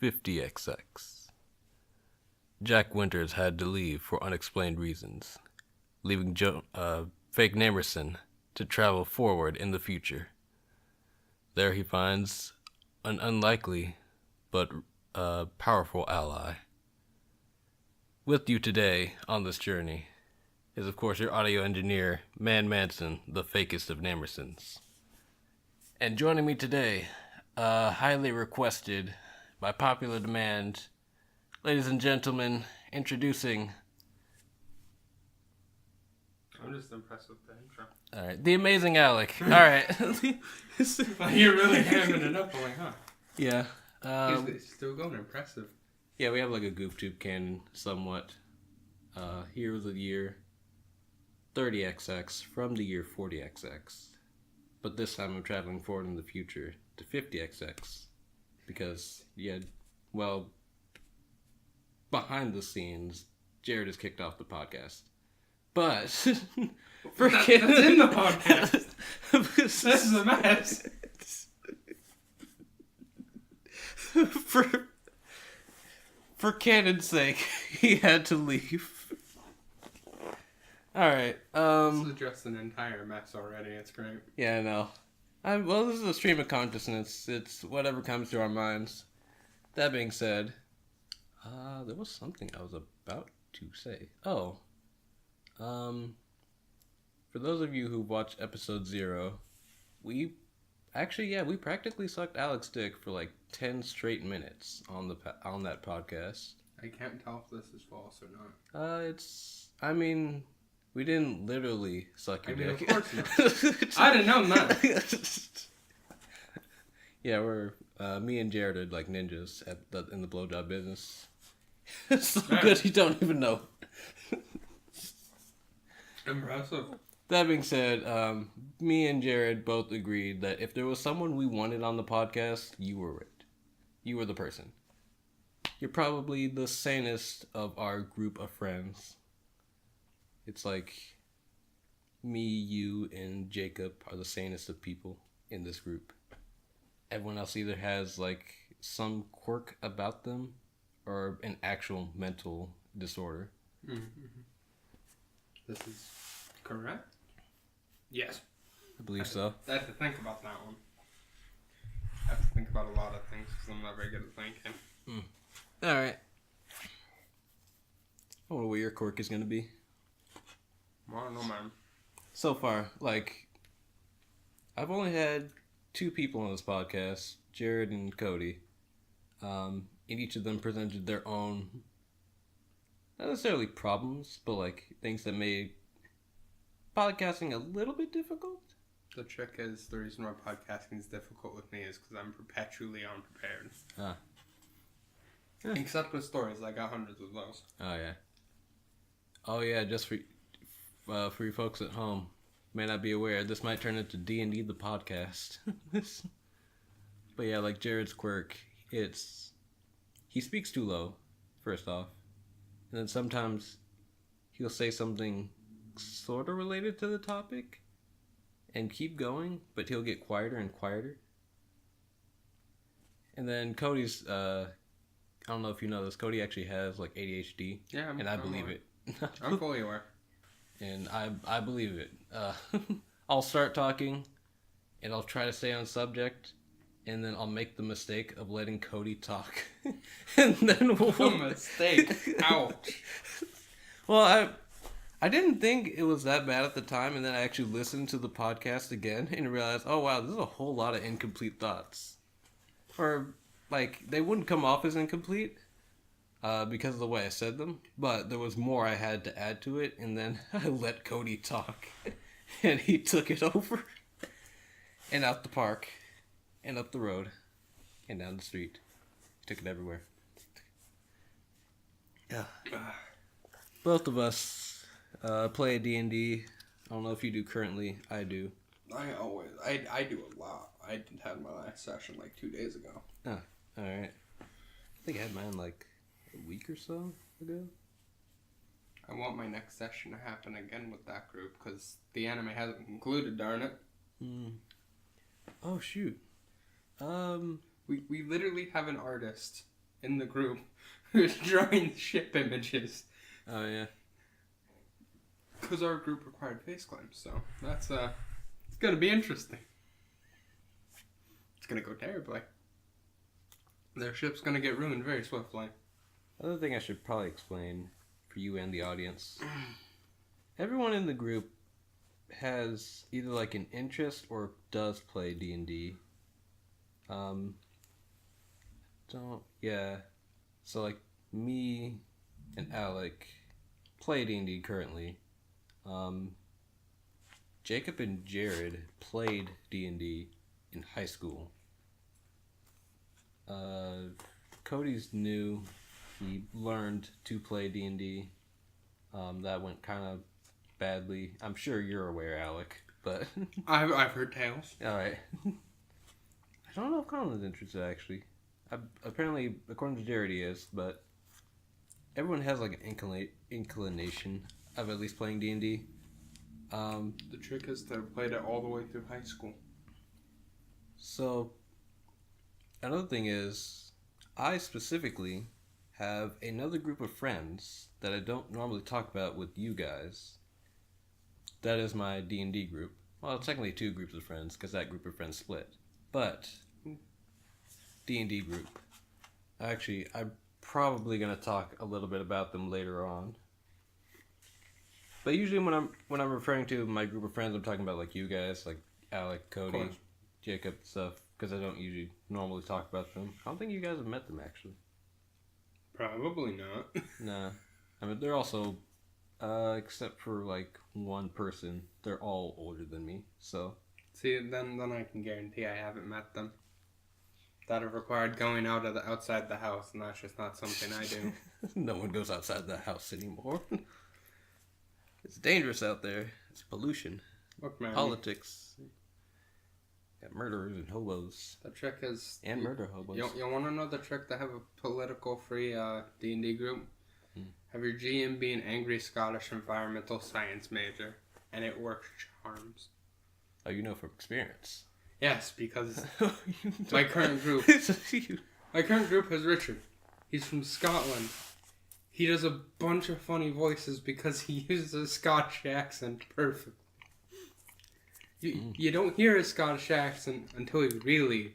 50XX. Jack Winters had to leave for unexplained reasons, leaving fake Namerson to travel forward in the future. There he finds an unlikely but powerful ally. With you today on this journey is, of course, your audio engineer, Man Manson, the fakest of Namersons. And joining me today, highly requested by popular demand, ladies and gentlemen, introducing... I'm just impressed with the intro. Alright, the amazing Alec. Alright. You're really hamming it up. I'm like, huh. Yeah. He's still going. Impressive. Yeah, we have like a GoofTube canon somewhat. Here was the year 30XX from the year 40XX. But this time I'm traveling forward in the future to 50XX. Because, yeah, well, behind the scenes, Jared has kicked off the podcast. But, that's in the podcast. This is a mess. For canon's sake, he had to leave. Alright, This is just an entire mess already. It's great. Yeah, I know. Well, this is a stream of consciousness. It's whatever comes to our minds. That being said, there was something I was about to say. Oh. For those of you who watched episode 0, we practically sucked Alec's dick for like 10 straight minutes on that podcast. I can't tell if this is false or not. We didn't literally suck your dick. Of course not. I'd have known that. Yeah, me and Jared are like ninjas in the blowjob business. It's so good you don't even know. Impressive. That being said, me and Jared both agreed that if there was someone we wanted on the podcast, you were it. You were the person. You're probably the sanest of our group of friends. It's like me, you, and Jacob are the sanest of people in this group. Everyone else either has like some quirk about them or an actual mental disorder. Mm-hmm. This is correct? Yes. I believe so. I have to think about that one. I have to think about a lot of things because I'm not very good at thinking. Alright. I wonder what your quirk is going to be. I don't know, man. So far, like, I've only had 2 people on this podcast, Jared and Cody. And each of them presented their own, not necessarily problems, but like things that made podcasting a little bit difficult. The trick is, the reason why podcasting is difficult with me is because I'm perpetually unprepared. Yeah. Except with stories, I got hundreds of those. Oh yeah, just for you folks at home, may not be aware, this might turn into D&D the podcast. But yeah, like Jared's quirk, he speaks too low, first off. And then sometimes he'll say something sort of related to the topic and keep going, but he'll get quieter and quieter. And then Cody's, I don't know if you know this, Cody actually has like ADHD. Yeah, I believe it. I'm fully aware. And I believe it. I'll start talking, and I'll try to stay on subject, and then I'll make the mistake of letting Cody talk. And then A mistake. Ouch. Well, I didn't think it was that bad at the time, and then I actually listened to the podcast again and realized, oh wow, this is a whole lot of incomplete thoughts. Or, like, they wouldn't come off as incomplete because of the way I said them, but there was more I had to add to it, and then I let Cody talk, and he took it over, and out the park, and up the road, and down the street. He took it everywhere. Yeah. Both of us play D&D. I don't know if you do currently. I do. I do a lot. I had my last session like 2 days ago. Oh, alright. I think I had mine like a week or so ago. I want my next session to happen again with that group because the anime hasn't concluded, darn it. Oh, shoot. We literally have an artist in the group who's drawing ship images. Oh, yeah. Because our group required face claims, so that's, it's gonna be interesting. It's gonna go terribly. Their ship's gonna get ruined very swiftly. Another thing I should probably explain for you and the audience. Everyone in the group has either like an interest or does play D&D. So like me and Alec play D&D currently. Jacob and Jared played D&D in high school. Cody's new. He learned to play D&D. That went kind of badly. I'm sure you're aware, Alec, but I've heard tales. all right. I don't know if Colin's interested actually. Apparently, according to Jared, he is, but everyone has like an inclination of at least playing D&D. The trick is to have played it all the way through high school. So, another thing is, I specifically have another group of friends that I don't normally talk about with you guys. That is my D&D group. Well, technically 2 groups of friends, because that group of friends split. But, D&D group. Actually, I'm probably going to talk a little bit about them later on. But usually when I'm referring to my group of friends, I'm talking about like you guys, like Alec, Cody, Jacob, stuff, because I don't usually normally talk about them. I don't think you guys have met them actually. Probably not. Nah. I mean, they're also, except for like one person, they're all older than me, so. See, then I can guarantee I haven't met them. That have required going outside the house, and that's just not something I do. No one goes outside the house anymore. It's dangerous out there. It's pollution. Look, man. Politics. Got murderers and hobos. The trick is... And murder hobos. You want to know the trick to have a political-free D&D group? Have your GM be an angry Scottish environmental science major, and it works charms. Oh, you know from experience. Yes, because my current group has Richard. He's from Scotland. He does a bunch of funny voices because he uses a Scottish accent perfectly. You don't hear a Scottish accent until he really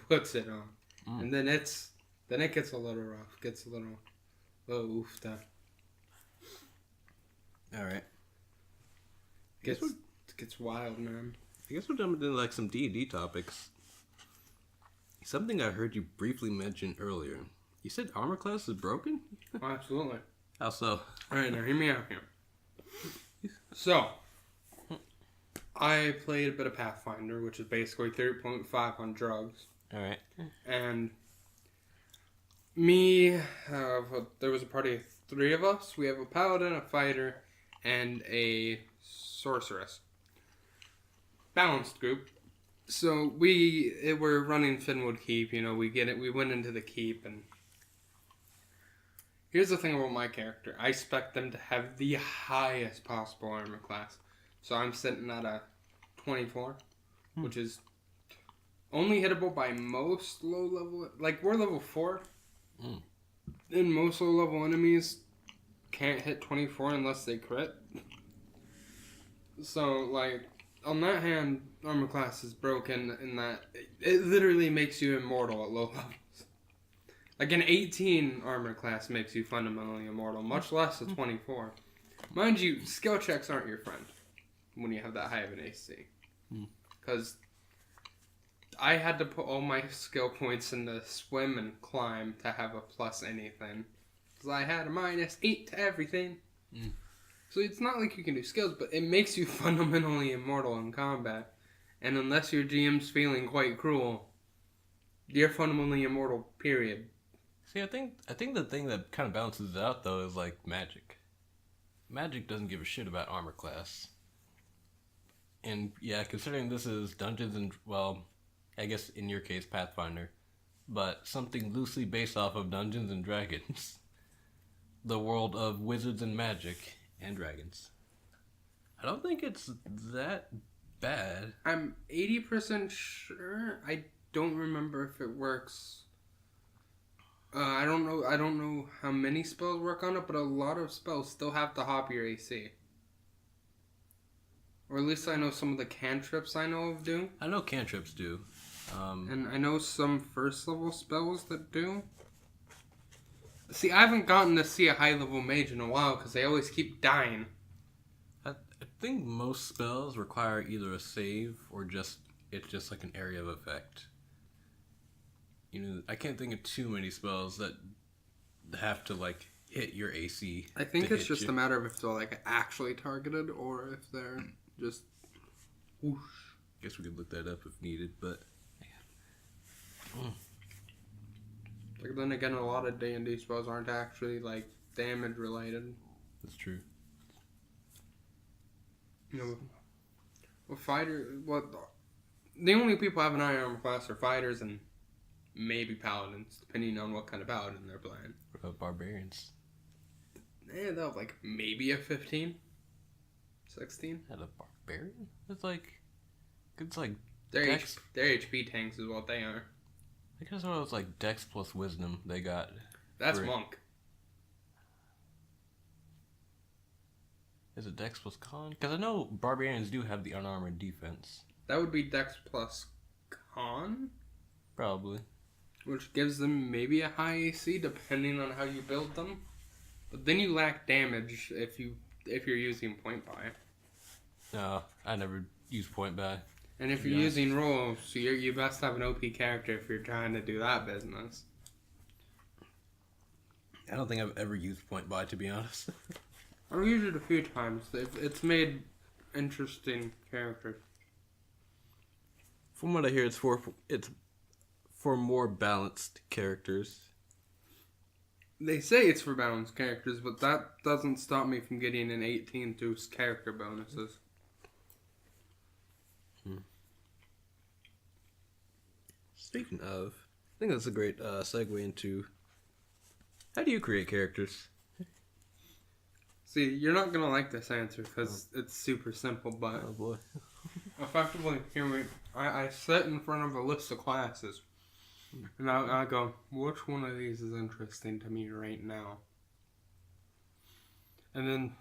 puts it on, and then it gets a little rough, gets a little oofed up. All right. Gets wild, man. I guess we're done with like some D&D topics. Something I heard you briefly mention earlier. You said armor class is broken? Oh, absolutely. How so? Alright, now hear me out here. So, I played a bit of Pathfinder, which is basically 3.5 on drugs. Alright. And me, there was a party of 3 of us. We have a paladin, a fighter, and a sorceress. Balanced group. So we're running Finwood Keep, we went into the keep, and here's the thing about my character. I expect them to have the highest possible armor class. So I'm sitting at a 24, which is only hittable by most low level, like we're level 4, and most low level enemies can't hit 24 unless they crit. So like, on that hand, armor class is broken in that it literally makes you immortal at low levels. Like an 18 armor class makes you fundamentally immortal, much less a 24. Mind you, skill checks aren't your friend when you have that high of an AC. Because I had to put all my skill points into swim and climb to have a plus anything. Because I had a -8 to everything. So it's not like you can do skills, but it makes you fundamentally immortal in combat. And unless your GM's feeling quite cruel, you're fundamentally immortal, period. See, I think the thing that kind of balances it out, though, is like magic. Magic doesn't give a shit about armor class. And yeah, considering this is Dungeons and, well, I guess in your case, Pathfinder, but something loosely based off of Dungeons and Dragons. The world of wizards and magic and dragons. I don't think it's that bad. I'm 80% sure. I don't remember if it works. I don't know. I don't know how many spells work on it, but a lot of spells still have to hop your AC. Or at least I know some of the cantrips I know of do. I know cantrips do. And I know some first level spells that do. See, I haven't gotten to see a high level mage in a while because they always keep dying. I think most spells require either a save or it's just like an area of effect. You know, I can't think of too many spells that have to like hit your AC. I think it's just a matter of if they're like actually targeted or if they're just whoosh. Guess we could look that up if needed, but Like then again, a lot of D&D spells aren't actually like damage related. that's true. You know, the only people have an high armor class are fighters and maybe paladins, depending on what kind of paladin they're playing. What about barbarians? They'll have like maybe a 15, 16. At a barbarian? It's like Their Dex. their HP tanks is what they are. I guess it was like Dex plus Wisdom they got. That's monk. Is it Dex plus Con? Because I know barbarians do have the unarmored defense. That would be Dex plus Con, Probably. which gives them maybe a high AC depending on how you build them. But then you lack damage if you're using point buy. No, I never use point buy. And if you're using rolls, so you best have an OP character if you're trying to do that business. I don't think I've ever used point buy, to be honest. I've used it a few times. It's made interesting characters. From what I hear, it's for more balanced characters. They say it's for balanced characters, but that doesn't stop me from getting an 18 through character bonuses. Speaking of, I think that's a great segue into how do you create characters? See, you're not gonna like this answer because it's super simple, but Oh boy. effectively, I sit in front of a list of classes, and I go, which one of these is interesting to me right now? And then,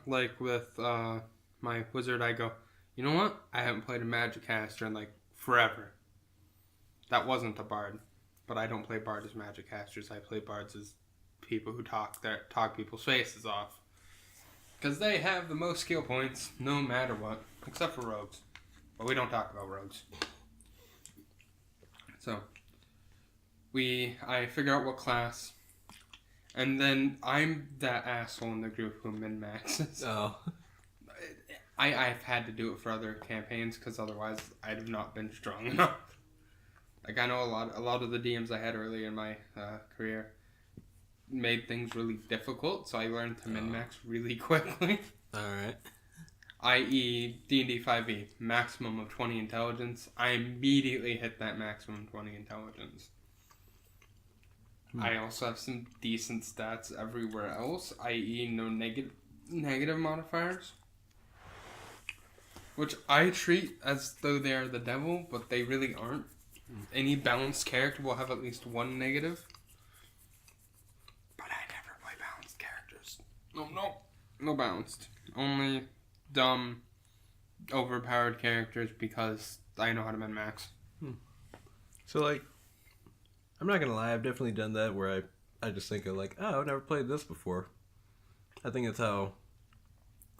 like with my wizard, I go, you know what? I haven't played a magic caster in like forever. That wasn't a bard, but I don't play bard as magic casters. I play bards as people who talk people's faces off. Because they have the most skill points, no matter what, except for rogues. But we don't talk about rogues. So, I figure out what class, and then I'm that asshole in the group who min-maxes. Oh. I've had to do it for other campaigns, because otherwise I'd have not been strong enough. Like, I know a lot of the DMs I had early in my career made things really difficult, so I learned to min-max really quickly. Alright. I.e. D&D 5e, maximum of 20 intelligence. I immediately hit that maximum 20 intelligence. I also have some decent stats everywhere else, i.e. no negative modifiers. Which I treat as though they are the devil, but they really aren't. Any balanced character will have at least one negative. But I never play balanced characters. No balanced. Only dumb, overpowered characters because I know how to min-max. So, like, I'm not gonna lie, I've definitely done that where I just think of, like, oh, I've never played this before. I think that's how...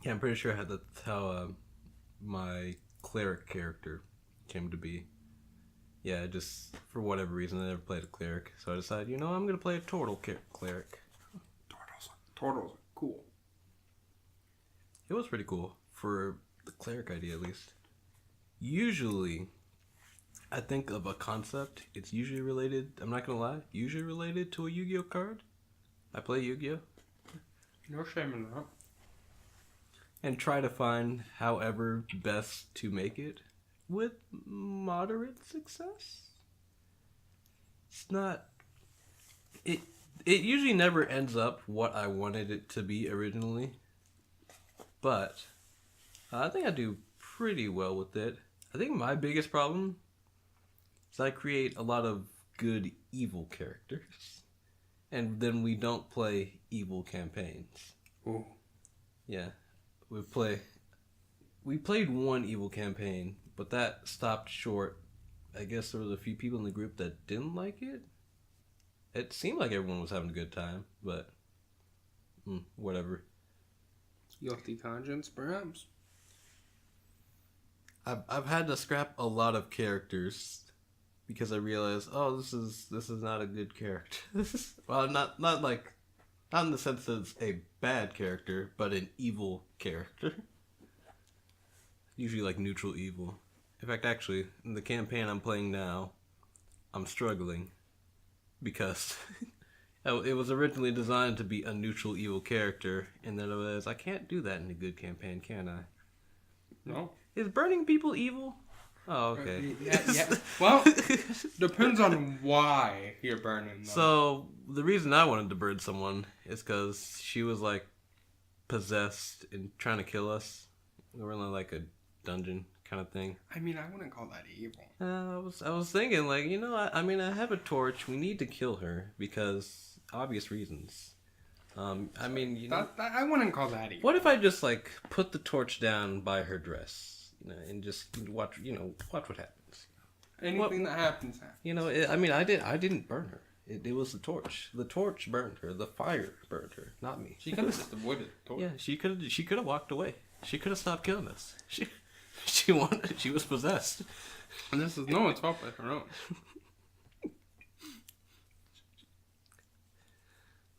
Yeah, I'm pretty sure that's how my cleric character came to be. Yeah, just for whatever reason, I never played a cleric. So I decided, I'm gonna play a turtle cleric. Turtles are cool. It was pretty cool, for the cleric idea at least. Usually, I think of a concept, it's usually related, I'm not gonna lie, usually related to a Yu-Gi-Oh card. I play Yu-Gi-Oh. No shame in that. And try to find however best to make it with moderate success. It's not... It usually never ends up what I wanted it to be originally. But I think I do pretty well with it. I think my biggest problem is I create a lot of good evil characters. And then we don't play evil campaigns. Ooh. Yeah. We played one evil campaign, but that stopped short. I guess there was a few people in the group that didn't like it. It seemed like everyone was having a good time, but whatever. Guilty conscience, perhaps. I've had to scrap a lot of characters because I realized, oh, this is not a good character. Well, not in the sense that it's a bad character, but an evil character. Usually like neutral evil. In fact, actually, in the campaign I'm playing now, I'm struggling because it was originally designed to be a neutral evil character, and then I realized I can't do that in a good campaign, can I? No. Is burning people evil? Oh, okay. Yeah. Well, depends on why you're burning them. So, the reason I wanted to burn someone is because she was, like, possessed and trying to kill us. We were in, like, a dungeon kind of thing. I mean, I wouldn't call that evil. I was thinking, like, you know, I mean, I have a torch. We need to kill her because obvious reasons. I mean, you know... I wouldn't call that evil. What if I just, like, put the torch down by her dress? You know, and just watch what happens. Anything that happens. You know, I didn't burn her. It was the torch. The torch burned her. The fire burned her, not me. She could have just avoided the torch. Yeah, she could have walked away. She could have stopped killing us. She was possessed. And this is no one's fault but her own.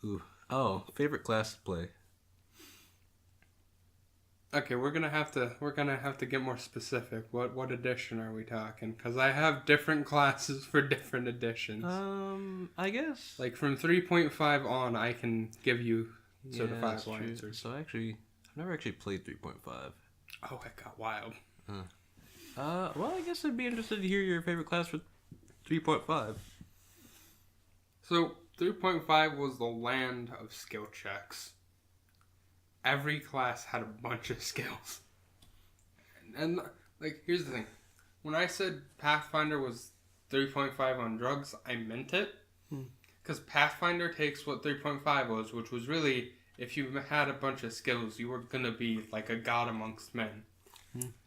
Ooh. Oh, favorite class to play. Okay, we're gonna have to get more specific. What edition are we talking? Because I have different classes for different editions. I guess like from 3.5 on, I can give you certifiable true. answers. So actually, I've never actually played 3.5. Oh, it got wild. Well, I guess I'd be interested to hear your favorite class for 3.5. So 3.5 was the land of skill checks. Every class had a bunch of skills. And, like, here's the thing. When I said Pathfinder was 3.5 on drugs, I meant it. Because Pathfinder takes what 3.5 was, which was really, if you had a bunch of skills, you were going to be like a god amongst men.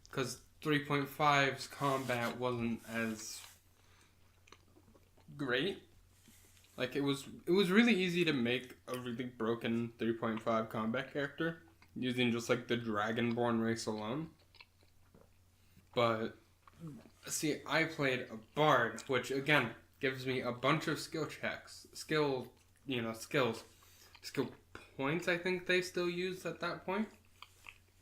Because 3.5's combat wasn't as great. Like, it was really easy to make a really broken 3.5 combat character using just, like, the Dragonborn race alone. But, see, I played a Bard, which, again, gives me a bunch of skill checks. Skills. Skill points, I think they still use at that point.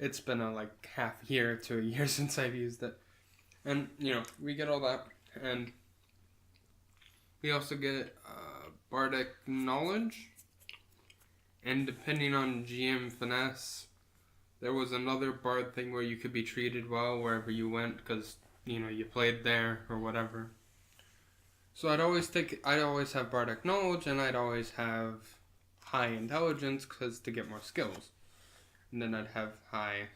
It's been like half year to a year since I've used it. And, we get all that. And we also get Bardic Knowledge. And depending on GM Finesse, there was another Bard thing where you could be treated well wherever you went because, you played there or whatever. So I'd always have Bardic Knowledge and I'd always have high Intelligence to get more skills. And then I'd have high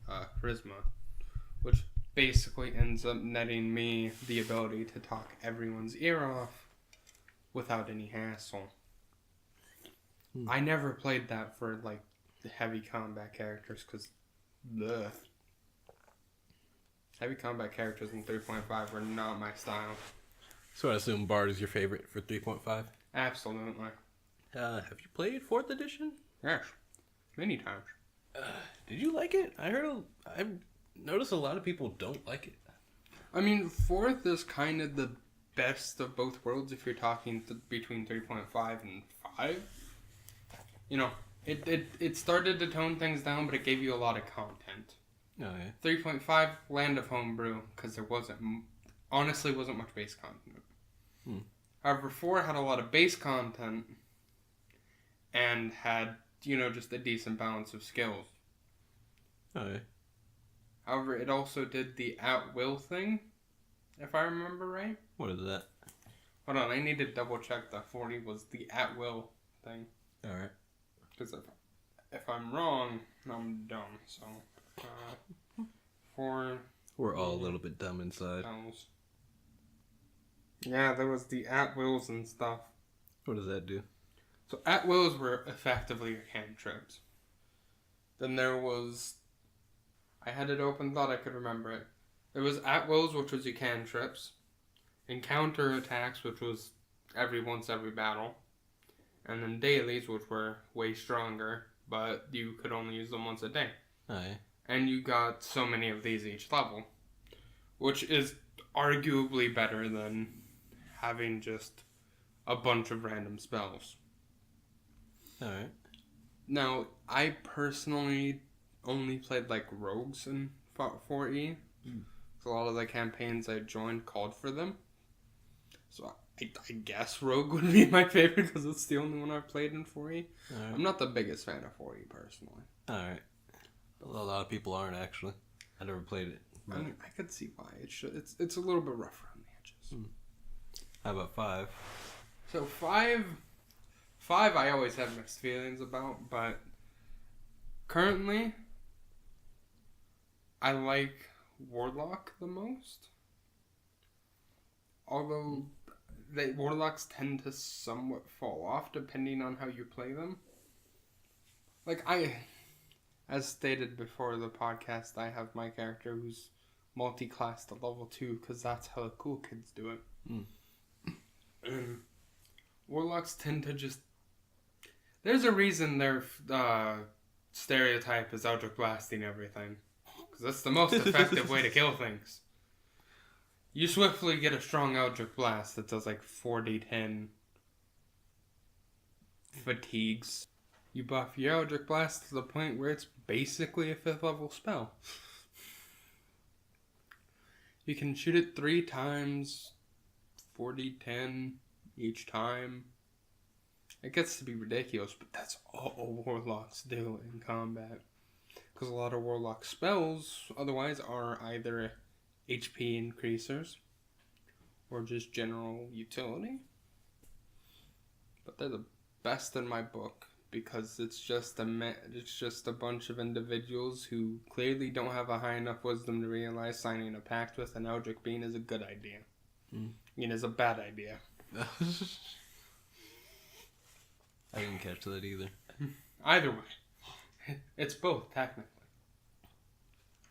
Charisma, which basically ends up netting me the ability to talk everyone's ear off without any hassle. I never played that for, like, the heavy combat characters, because, heavy combat characters in 3.5 were not my style. So I assume Bard is your favorite for 3.5? Absolutely. Have you played 4th edition? Yes. Many times. Did you like it? I've noticed a lot of people don't like it. I mean, 4th is kind of the best of both worlds if you're talking between 3.5 and 5. It started to tone things down, but it gave you a lot of content. Oh, yeah. 3.5, Land of Homebrew, because there honestly wasn't much base content. However, 4 had a lot of base content and had, just a decent balance of skills. Oh, yeah. However, it also did the at-will thing, if I remember right. What is that? Hold on, I need to double check that 40 was the at-will thing. Alright. Because if I'm wrong, I'm dumb, so... 4... We're all a little bit dumb inside. Yeah, there was the at-wills and stuff. What does that do? So at wills were effectively your cantrips. Then there was, I had it open, thought I could remember it. There was at wills, which was your cantrips. Encounter attacks, which was every battle. And then dailies, which were way stronger, but you could only use them once a day. Aye. And you got so many of these each level, which is arguably better than having just a bunch of random spells. Alright. Now, I personally only played like rogues in 4E. A lot of the campaigns I joined called for them. So I guess rogue would be my favorite because it's the only one I've played in 4E. Right. I'm not the biggest fan of 4E personally. Alright. A lot of people aren't actually. I never played it. But... I mean, I could see why. It's a little bit rougher on the edges. How about 5? So 5 I always have mixed feelings about, but currently I like Warlock the most. Although Warlocks tend to somewhat fall off depending on how you play them. Like as stated before the podcast, I have my character who's multi-class to level 2 because that's how the cool kids do it. Warlocks tend to just... There's a reason their stereotype is Eldritch blasting everything. Because that's the most effective way to kill things. You swiftly get a strong Eldritch blast that does like 4d10 fatigues. You buff your Eldritch blast to the point where it's basically a 5th level spell. You can shoot it 3 times, 4d10 each time. It gets to be ridiculous, but that's all Warlocks do in combat. Because a lot of Warlock spells otherwise are either HP increasers or just general utility. But they're the best in my book because it's just a bunch of individuals who clearly don't have a high enough wisdom to realize signing a pact with an Eldritch Being is a good idea. I mean, it's a bad idea. I didn't catch that either. Either way. It's both, technically.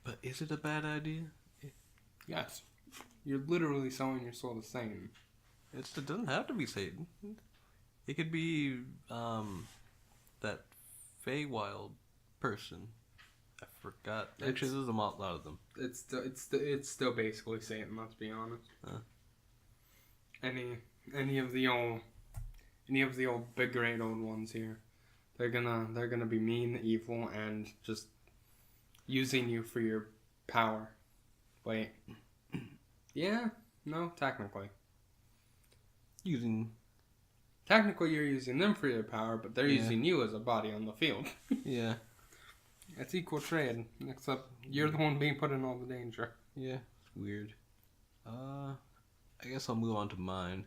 But is it a bad idea? Yes. You're literally selling your soul to Satan. It doesn't have to be Satan. It could be that Feywild person. I forgot. Actually, there's a lot of them. It's still basically Satan. Let's be honest. Any of the old big great old ones here, they're gonna be mean, evil, and just using you for your power. Wait. Yeah? No, technically. Technically, you're using them for your power, but they're using you as a body on the field. Yeah. It's equal trade, except you're the one being put in all the danger. Yeah. It's weird. I guess I'll move on to mine.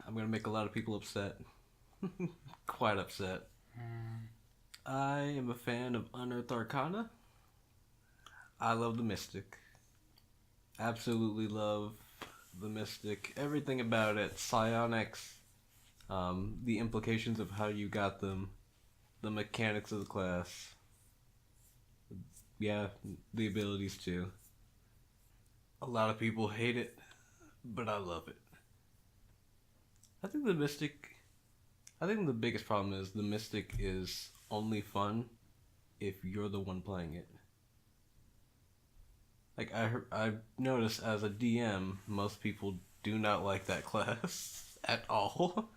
I'm gonna make a lot of people upset. Quite upset. I am a fan of Unearthed Arcana. I love the Mystic. Absolutely love the Mystic. Everything about it. Psionics. The implications of how you got them. The mechanics of the class. Yeah, the abilities too. A lot of people hate it, but I love it. I think the biggest problem is the Mystic is only fun if you're the one playing it. Like, I've noticed as a DM, most people do not like that class at all.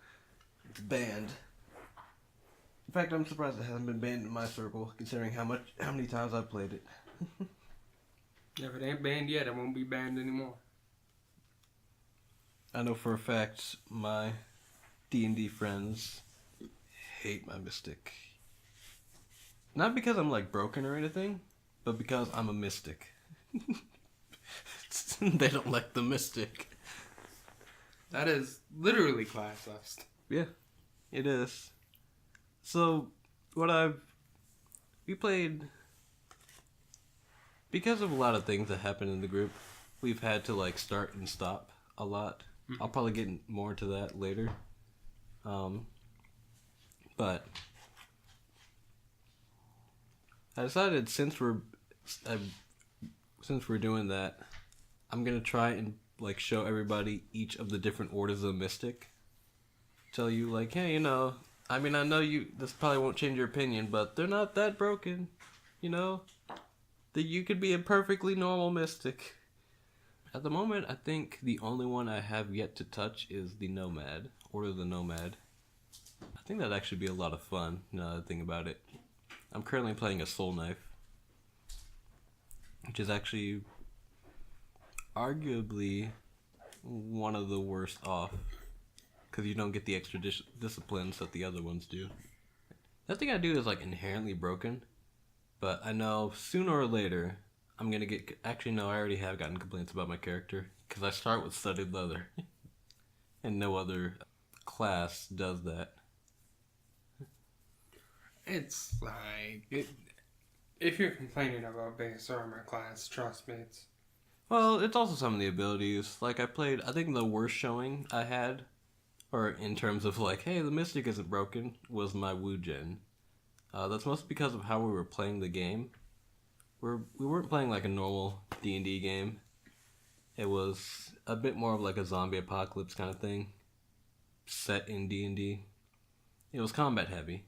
It's banned. In fact, I'm surprised it hasn't been banned in my circle, considering how many times I've played it. If it ain't banned yet, it won't be banned anymore. I know for a fact my D&D friends hate my Mystic. Not because I'm like broken or anything, but because I'm a Mystic. They don't like the Mystic. That is literally classist. Yeah, it is. So, we played, because of a lot of things that happen in the group, we've had to like start and stop a lot. I'll probably get more into that later. But I decided since we're doing that, I'm gonna try and like show everybody each of the different orders of Mystic. Tell you like, hey, you know, I mean, I know this probably won't change your opinion, but they're not that broken, you know. That you could be a perfectly normal Mystic. At the moment, I think the only one I have yet to touch is the Nomad, Order of the Nomad. I think that'd actually be a lot of fun, now that I think about it. I'm currently playing a Soul Knife, which is actually arguably one of the worst off, because you don't get the extra disciplines that the other ones do. Nothing I do is like inherently broken, but I know sooner or later I'm gonna get. Actually, no, I already have gotten complaints about my character because I start with studded leather, and no other class does that. It's like if you're complaining about base armor class, trust me, it's. Well, it's also some of the abilities. Like I think the worst showing I had, or in terms of like, hey, the Mystic isn't broken, was my Wu Gen. That's mostly because of how we were playing the game. We weren't playing like a normal D&D game. It was a bit more of like a zombie apocalypse kind of thing, set in D&D. It was combat heavy,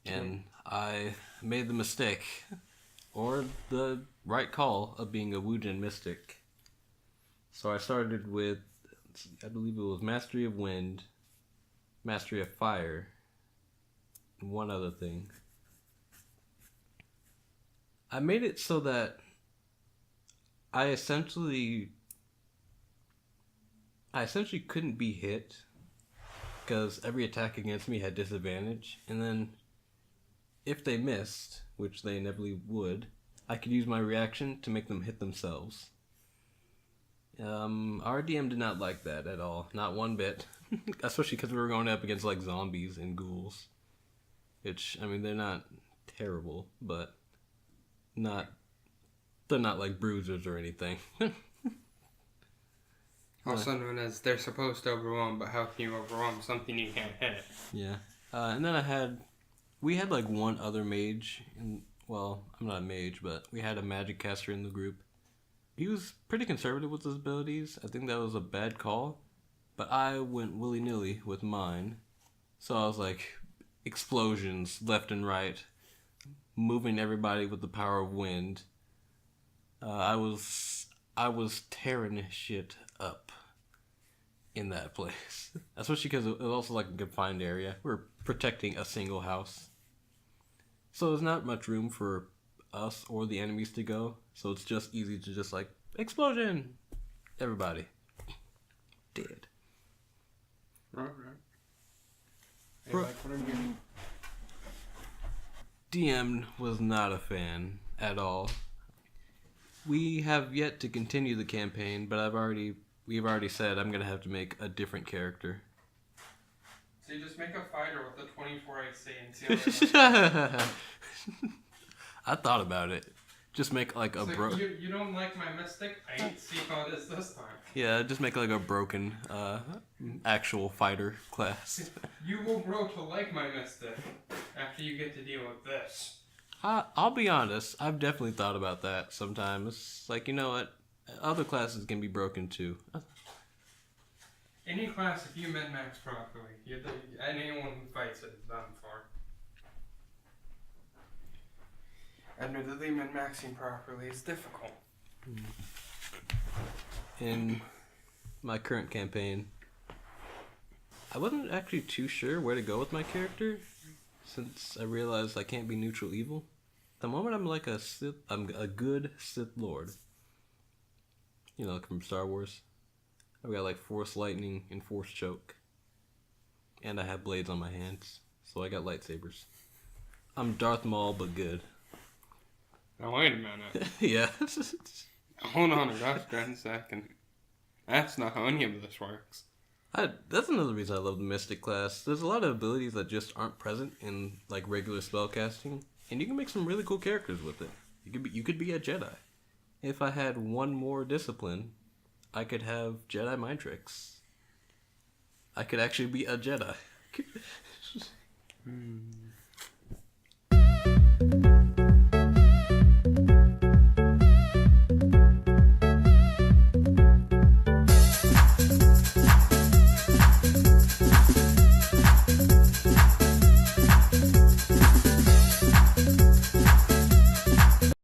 and I made the mistake, or the right call, of being a Wujin Mystic. So I started with, I believe it was Mastery of Wind, Mastery of Fire, and one other thing. I made it so that I essentially couldn't be hit because every attack against me had disadvantage, and then if they missed, which they inevitably would, I could use my reaction to make them hit themselves. Our DM did not like that at all, not one bit, especially because we were going up against like zombies and ghouls, which, I mean, they're not terrible, but they're not like bruisers or anything. Also known as they're supposed to overwhelm, but how can you overwhelm something you can't hit? Yeah. And then we had like one other mage, well, I'm not a mage, but we had a magic caster in the group. He was pretty conservative with his abilities. I think that was a bad call, but I went willy-nilly with mine. So I was like, explosions left and right, moving everybody with the power of wind. I was tearing shit up in that place, especially because it was also like a confined area. We're protecting a single house, so there's not much room for us or the enemies to go. So it's just easy to just like explosion, everybody dead. Right. Hey, like what I'm getting. DM was not a fan at all. We have yet to continue the campaign, but we've already said I'm gonna have to make a different character. So you just make a fighter with the 24 AC and see how I thought about it. Just make like a You don't like my Mystic? I see how it is this time. Yeah, just make like a broken actual fighter class. You will grow to like my Mystic after you get to deal with this. I'll be honest, I've definitely thought about that sometimes. Like, you know what? Other classes can be broken too. Any class, if you min-max properly, anyone who fights it is done for. Admittedly, min-maxing properly is difficult. In my current campaign, I wasn't actually too sure where to go with my character, since I realized I can't be neutral evil. At the moment, I'm like a Sith. I'm a good Sith Lord. You know, like from Star Wars. I've got like Force Lightning and Force Choke, and I have blades on my hands, so I got lightsabers. I'm Darth Maul, but good. Now wait a minute. Yeah. Hold on a second. That's not how any of this works. That's another reason I love the Mystic class. There's a lot of abilities that just aren't present in like regular spellcasting, and you can make some really cool characters with it. You could be a Jedi. If I had one more discipline, I could have Jedi mind tricks. I could actually be a Jedi.